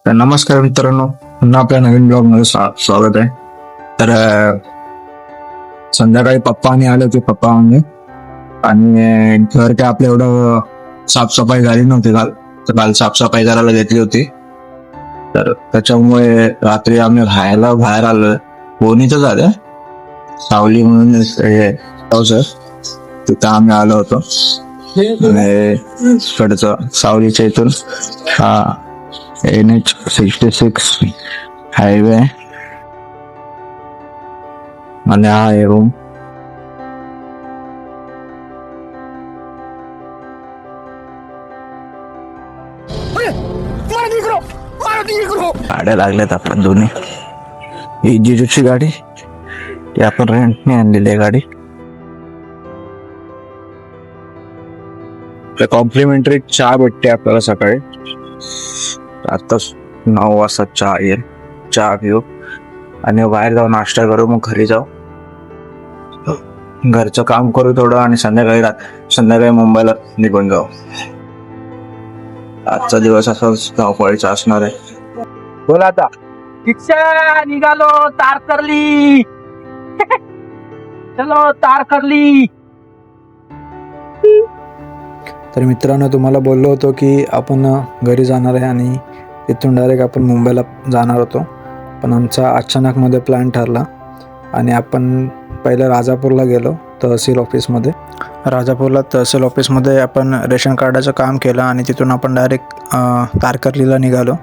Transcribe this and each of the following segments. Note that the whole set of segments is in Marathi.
तर नमस्कार मित्रांनो, पुन्हा आपल्या नवीन ब्लॉग मध्ये स्वागत आहे. तर संध्याकाळी पप्पा आणि आले होते, पप्पा म्हणजे आणि घर काय आपलं एवढं साफसफाई झाली नव्हती काल. तर काल साफसफाई करायला घेतली होती. तर त्याच्यामुळे रात्री आम्ही राहायला बाहेर आलोय. बोनीचं झालं सावली म्हणून तिथं आम्ही आलो होतो. आणि इकडचं सावलीच्या इथून हा NH66 हायवे आणि हा आहे रूम. गाड्या लागल्यात आपण दोन्ही. ही जिजूची गाडी, ती आपण रेंटने आणलेली आहे गाडी. कॉम्प्लिमेंटरी चहा भेटते आपल्याला सकाळी. आता 9 वाजता चहा येईल. चहा पिऊ आणि बाहेर जाऊ, नाश्ता करू, मग घरी जाऊ, घरचं काम करू थोडं आणि संध्याकाळी मुंबईला निघून जाऊ. आजचा दिवस असाच धावपळीचा असणार आहे. बोला आता. रिक्षा निघालो तारकर्ली. चलो तारकर्ली. तर मित्रांनो, तुम्हाला बोललो होतो की आपण घरी जाणार आहे आणि तिथून डायरेक्ट आपण मुंबईला जाणार होतो. पण आमचा अचानकमध्ये प्लॅन ठरला आणि आपण पहिलं राजापूरला गेलो तहसील ऑफिसमध्ये. राजापूरला तहसील ऑफिसमध्ये आपण रेशन कार्डाचं काम केलं आणि तिथून आपण डायरेक्ट तारकर्लीला निघालो.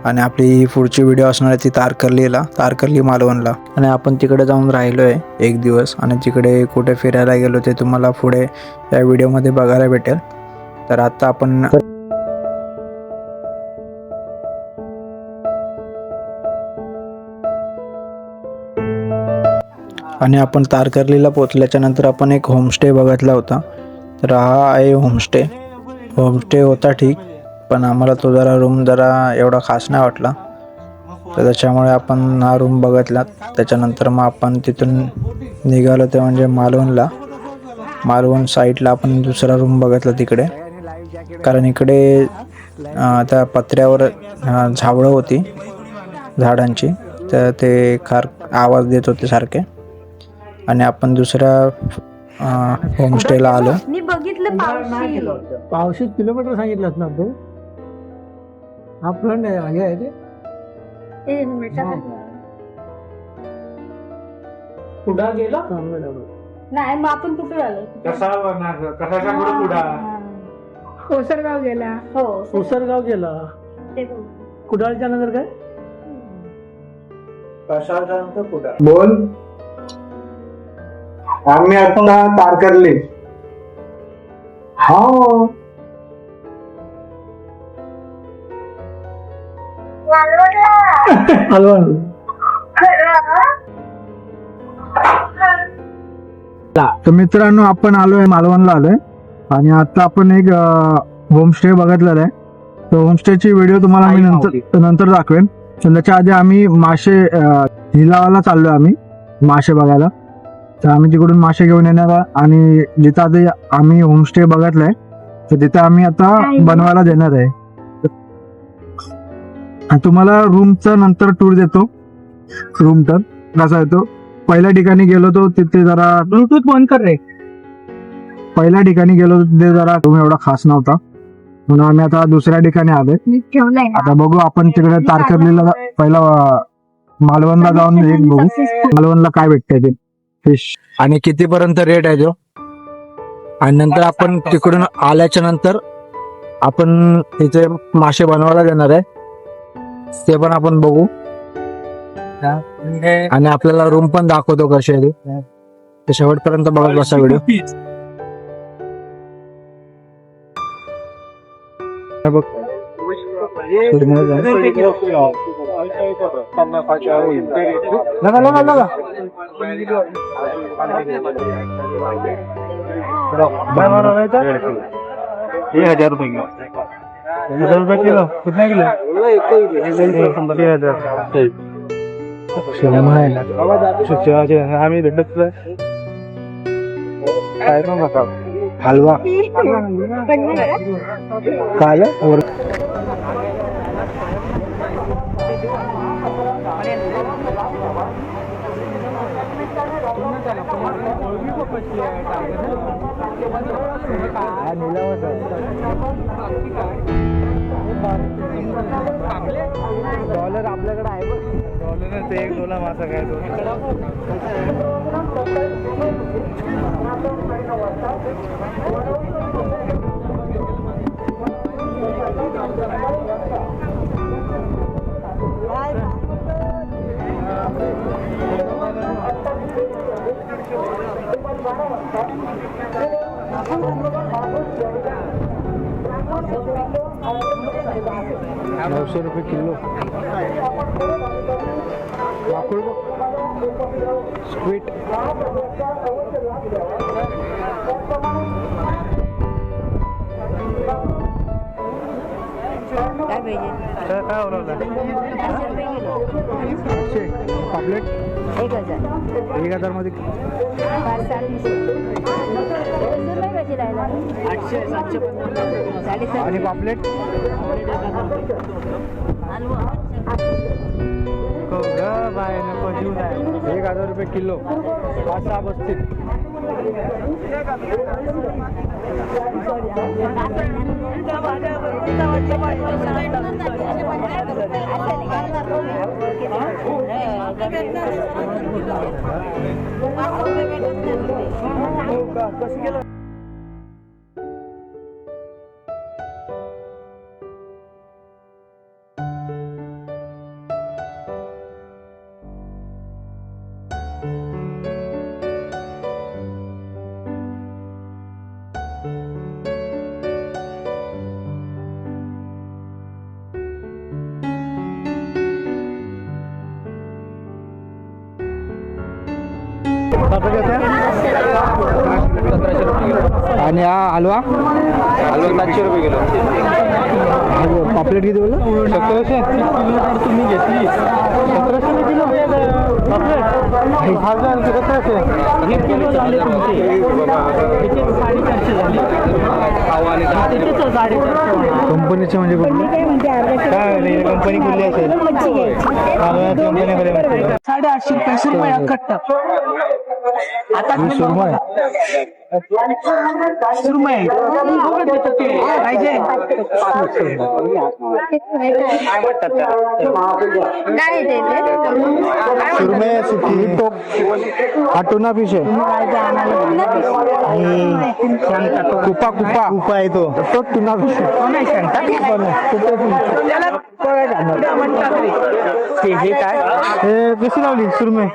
आणि आपली पुढची व्हिडिओ असणार आहे ती तारकर्ली मालवणला. आणि आपण तिकडे जाऊन राहिलो आहे 1 दिवस आणि तिकडे कुठे फिरायला गेलो ते तुम्हाला पुढे या व्हिडिओमध्ये बघायला भेटेल. तर आता आपण तारकर्लीला पोचल्याच्या नंतर आपण एक होमस्टे बघितला होता. तर हा आहे होमस्टे होता ठीक, पण आम्हाला तो रूम एवढा खास नाही वाटला. तर त्याच्यामुळे आपण हा रूम बघितला. त्याच्यानंतर मग आपण तिथून निघालो ते म्हणजे मालवण साईडला आपण दुसरा रूम बघितला तिकडे. कारण इकडे त्या पत्र्यावर झावळं होती झाडांची, तर ते आवाज देत होते सारखे. आणि आपण दुसऱ्या होमस्टेला आलो. मी बघितलं पावशी किलोमीटर सांगितलंस ना तू. आपलं नाही आहे ते. कुठा गेला नाही, मग आपण कुठे आलो? कशाच्या पुढे कुठा? कोसरगाव गेला. हो, कोसरगाव गेला. कुडाळच्या नंतर काय? कशाच्या नंतर कुडा. बोल. आम्ही आता तारकर्ली. हो, हलवण. तर मित्रांनो, आपण आलोय मालवणला आलोय आणि आता आपण एक होमस्टे बघितलेला आहे. तर होमस्टेची व्हिडिओ तुम्हाला मी नंतर दाखवेन. त्याच्या आधी आम्ही मासे हिलावाला चाललोय, आम्ही मासे बघायला. तर आम्ही तिकडून मासे घेऊन येणार आणि जिथं आता आम्ही होमस्टे बघितलाय तर तिथे आम्ही आता बनवायला देणार आहे. तुम्हाला रूमचा नंतर टूर देतो. रूम तर कसा येतो. पहिल्या ठिकाणी गेलो तो तिथे जरा ब्लूटूथ बंद कर रे. पहिल्या ठिकाणी गेलो तिथे जरा रूम एवढा खास नव्हता, म्हणून आम्ही आता दुसऱ्या ठिकाणी आलोय. आता बघू आपण तिकडे तारकर्लीला पहिला मालवणला जाऊन एक बघू मालवणला काय भेटतंय ते फिश आणि कितीपर्यंत रेट आहे तो. आणि नंतर आपण तिकडून आल्याच्या नंतर आपण तिथे मासे बनवायला देणार आहे, ते पण आपण बघू. आणि आपल्याला रूम पण दाखवतो कशी आहे ते शेवटपर्यंत बघत बसा व्हिडिओ. किलो कितना किलो? आम्ही भेटत काय हलवा काय डॉलर आपल्याकडे आहे बघ. डॉलर ते एक डोला मासा काय तो. ₹900 किलो. वाकुळ स्वीट. काय ओरवलं? पापलेट 1,000 मध्ये. आणि पापलेट बाय नको जीव नाही. 1,000 रुपये किलो. 5-6 बसतील. आणि हा हलवा 700 रुपये किलो. पापलेट किती बोलला? 1700. तुम्ही घेतली 1700 किलो पापलेट. 1,000 किलो झाले तुमचे. 450 कंपनीचे म्हणजे काय कंपनी कुठली असेल? 850 रुपये कट्ट. आता सुरमई सुकी टोप. हा टुना फिश आहे. कुपा कुपा कुपा आहे तो. तो टुना फिश हे काय. हे कशी लावली सुरमई?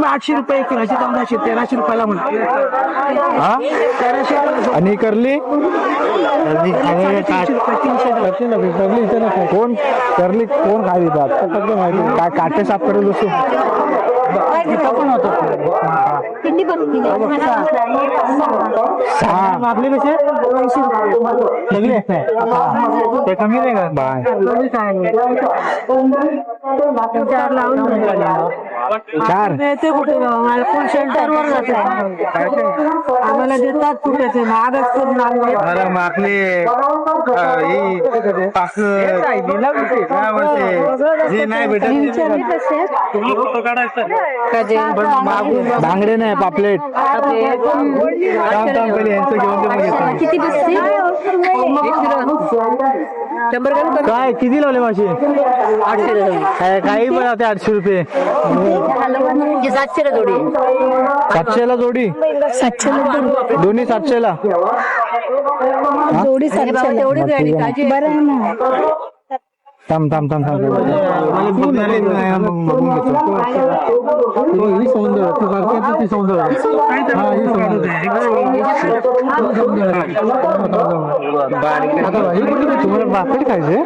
800 रुपये किलो. 1400 1300 रुपयाला म्हणतो. हा 1300. आणि करली कोण करली कोण काय देतात माहिती काय. काटे साफ करत असतो. पण होतो. मागले कसे ते कमी नाही का बाय. चार ते कुठे फुल शेल्टरवर जाते. आम्हाला देतात कुठे ते महागच करून आणले. मागले नाही भेटत. बांगडे नाही पापलेट. किती बसते? काय किती लावले मासे? 800. काही पण आता 800 रुपये. 700 जोडी. 700ला जोडी. 700 दोन्ही 700ला. जोडी 700 तेवढी गाडी बरं आहे ना. थांब थांब थांब थांब. तुम्हाला पापलेट खायचे?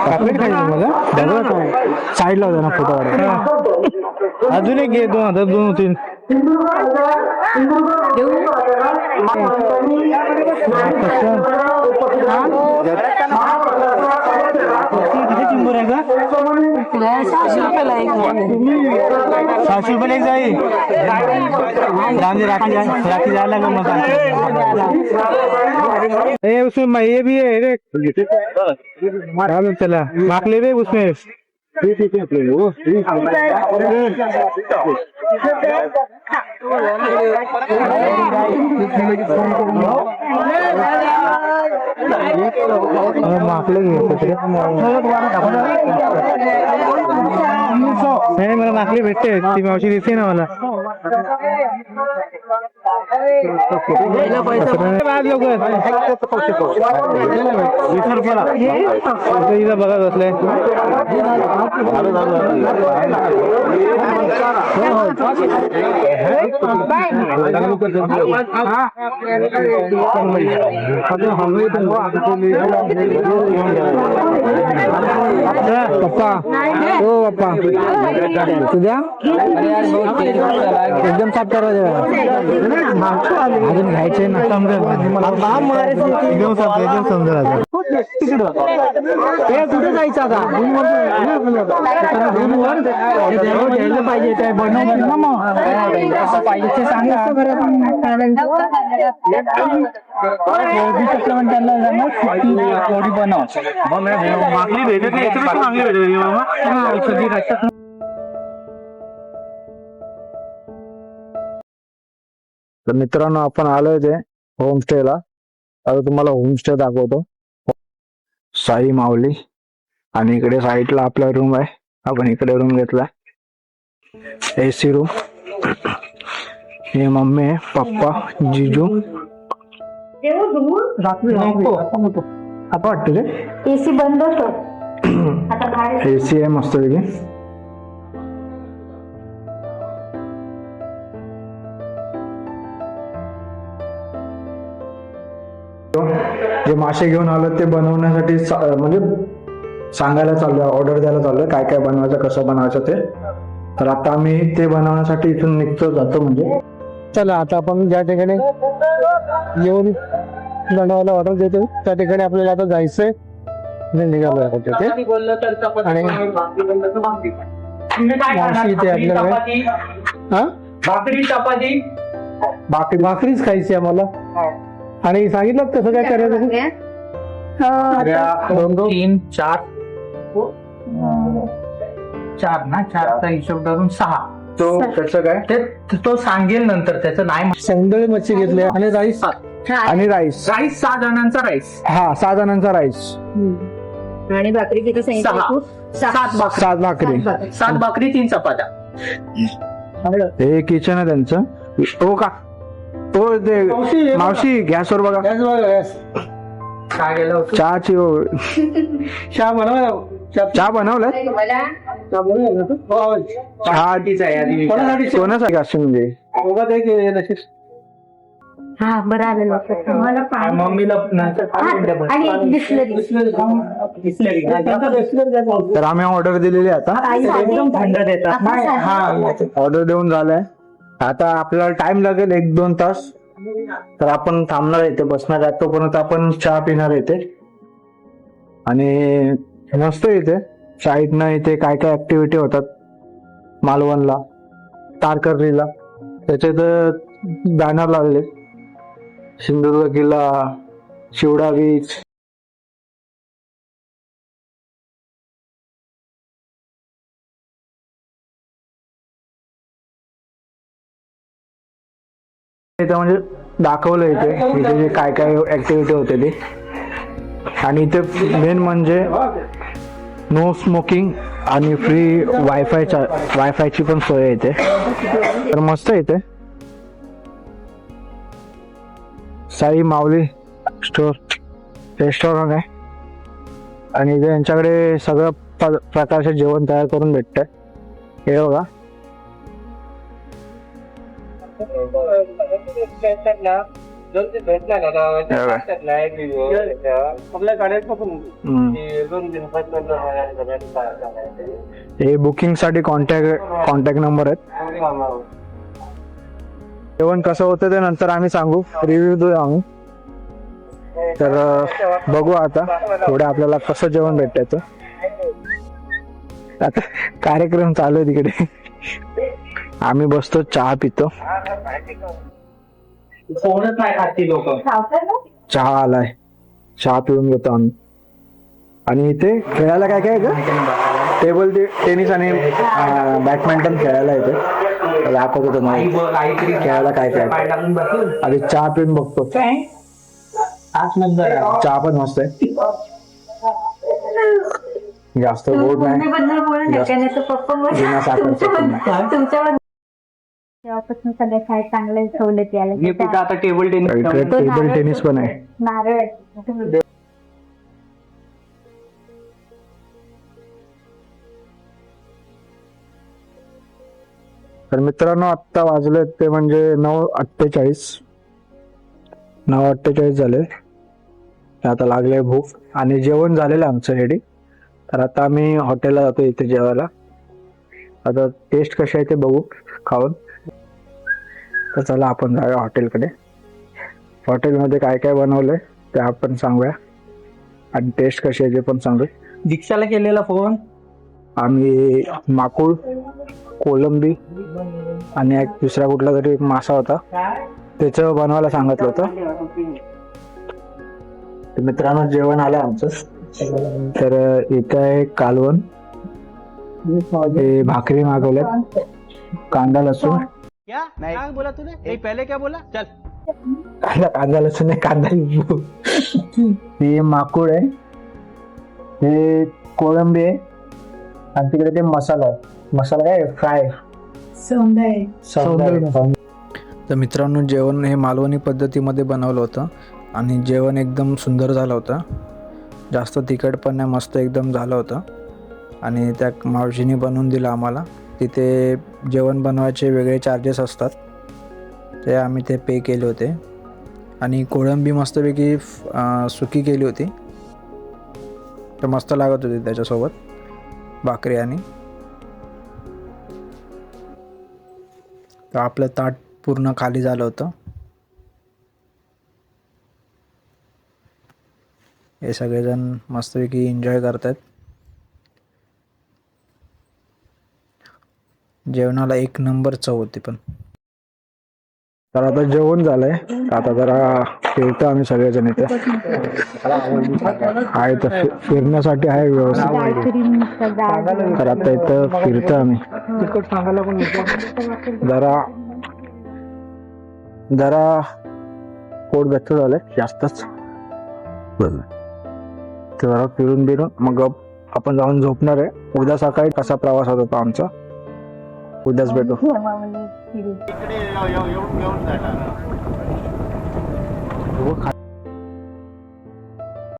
पापलेट खायचे तुम्हाला? साईडला होता ना फोटो काढायला. अजून एक घे. 2,002 होतील. चिंबूर आहे का? 700 रुपयाला एक जाई. राखी जायला का मग उसमें ये भी है रे. चला माकले रे उसमें नाही मला माकली भेटते ती मावशी दिसते ना मला बघत बसले पप्पा हो पप्पा तुझ्या एकदम साफ करायचं अजून घ्यायचे ना समजेल कुठे जायचं आता घ्यायला पाहिजे काय बनवलं ना मग पाहिजे ते सांगा मागणी भेटत नाही मागणी भेटत तर मित्रांनो आपण आलोय ते होमस्टेला आता तुम्हाला होमस्टे दाखवतो साई माऊली आणि इकडे साईडला आपला रूम आहे आपण इकडे रूम घेतलाय एसी रूम हे मम्मी आहे पप्पा जिजू आता वाटतं रे एसी बंद होतो आता बाहेर एसी आहे मस्त पैकी जे मासे घेऊन आलो ते बनवण्यासाठी म्हणजे सांगायला चाललोय ऑर्डर द्यायला चाललोय काय काय बनवायचं कसं बनवायचं ते तर आता आम्ही ते बनवण्यासाठी इथून निघतो जातो म्हणजे चला आता आपण ज्या ठिकाणी येऊन बनवायला ऑर्डर देतो त्या ठिकाणी आपल्याला आता जायचंय निघालो आणि इथे आपल्याला भाकरी चपाती भाकरीच खायची आम्हाला आणि सांगितलं कसं काय करायचं 3 4 ना 4चा हिशोब धरून 6 तो त्याचं काय तो सांगेल नंतर त्याचं नाही सौंदळी मच्छी घेतली आणि राईस राईस 6 जणांचा राईस हा 6 जणांचा राईस आणि भाकरी किती सांगितलं 7 भाकरी 7 भाकरी 3 चपात्या हे किचन आहे त्यांचं हो का हो ते मावशी गॅसवर बघा काय गेलं होतं चहाची चहा बनवलाय कोणासाठी असं म्हणजे हा बरं आलं मला मम्मीला नंतर आणि एक बिस्लरी तर आम्ही ऑर्डर दिलेली आता एकदम थंड देतात ऑर्डर देऊन झालाय आता आपल्याला टाइम लागेल 1-2 तास तर आपण थांबणार येते बसणार आहे तोपर्यंत आपण चहा पिणार येते आणि मस्त इथे साईडनं इथे काय काय ऍक्टिव्हिटी होतात मालवणला तारकर्लीला त्याचे तर बॅनर लावले सिंधुदुर्ग किल्ला शिवडा बीच इथे म्हणजे दाखवलं इथे जे काय काय ऍक्टिव्हिटी होते ते आणि इथे मेन म्हणजे नो स्मोकिंग आणि फ्री वायफायची पण सोय आहे इथे तर मस्त आहे इथे साई माऊली रेस्टॉरंट आहे आणि इथे यांच्याकडे सगळं प्रकारचे जेवण तयार करून भेटतंय हे बघा हे बुकिंग साठी कॉन्टॅक्ट नंबर आहेत जेवण कसं होतं ते नंतर आम्ही सांगू रिव्ह्यू देऊ आम्ही तर बघू आता थोडं आपल्याला कसं जेवण भेटायचं आता कार्यक्रम चालू आहे तिकडे आम्ही बसतो चहा पितो चहा आलाय चहा पिऊन घेतो आम्ही आणि इथे खेळायला काय काय आहे टेबल टेनिस आणि बॅडमिंटन खेळायला येते. दाखवतो तुम्हाला खेळायला काय काय. आधी चहा पिऊन बघतो. चहा पण मस्त आहे, जास्त गोड नाही, बिना साखरचं पण नाही. तेव्हापासून सगळ्या शाळेत चांगले सवलती आल्या. मी तिथं आता टेबल टेनिस इकडे टेबल टेनिस पण आहे. नारळ तर मित्रांनो आत्ता वाजले ते म्हणजे 9:48 झाले. आता लागले भूक आणि जेवण झालेलं आमचं रेडी. तर आता आम्ही हॉटेलला जातो इथे जेवायला. आता टेस्ट कशी आहे ते बघू खाऊन. तर चला आपण जाऊया हॉटेलकडे. हॉटेलमध्ये काय काय बनवलंय ते आपण सांगूया आणि टेस्ट कशी आहे ते पण सांगू. दीक्षाला केलेला फोन. आम्ही माकुळ, कोलंबी आणि एक दुसरा कुठला तरी मासा होता त्याचं बनवायला सांगितलं होतं. तर मित्रांनो जेवण आलं आमचं. तर इथं आहे कालवण, हे भाकरी मागवल्यात, कांदा लसूण. काय बोला तुने पहिले क्या बोला चल. कांदा लसूण आहे, कांदा लिंबू. हे माकुळ आहे, हे कोळंबी आहे आणि तिकडे ते मसाला आहे. मसाला काय फ्राय. तर मित्रांनो जेवण हे मालवणी पद्धतीमध्ये बनवलं होतं आणि जेवण एकदम सुंदर झालं होतं. जास्त तिखट पण नाही, मस्त एकदम झालं होतं. आणि त्या मावशीने बनवून दिलं आम्हाला. तिथे जेवण बनवायचे वेगळे चार्जेस असतात, ते आम्ही ते पे केले होते. आणि कोळंबी मस्तपैकी सुकी केली होती, तर मस्त लागत होती त्याच्यासोबत भाकरी. आणि तर आपलं ताट पूर्ण खाली झालं होतं. हे सगळेजण मस्तपैकी एन्जॉय करतात. जेवणाला एक नंबर चव होती पण. तर आता जेवण झालंय, आता जरा फिरतो आम्ही सगळेजण इथे. आहे तर फिरण्यासाठी आहे व्यवस्थित. तर आता इथं फिरतो आम्ही. जरा पोट गच्च झालंय जास्तच. तर जरा फिरून बिरून मग आपण जाऊन झोपणार आहे. उद्या सकाळी कसा प्रवास होत होता आमचा उद्याच भेटू.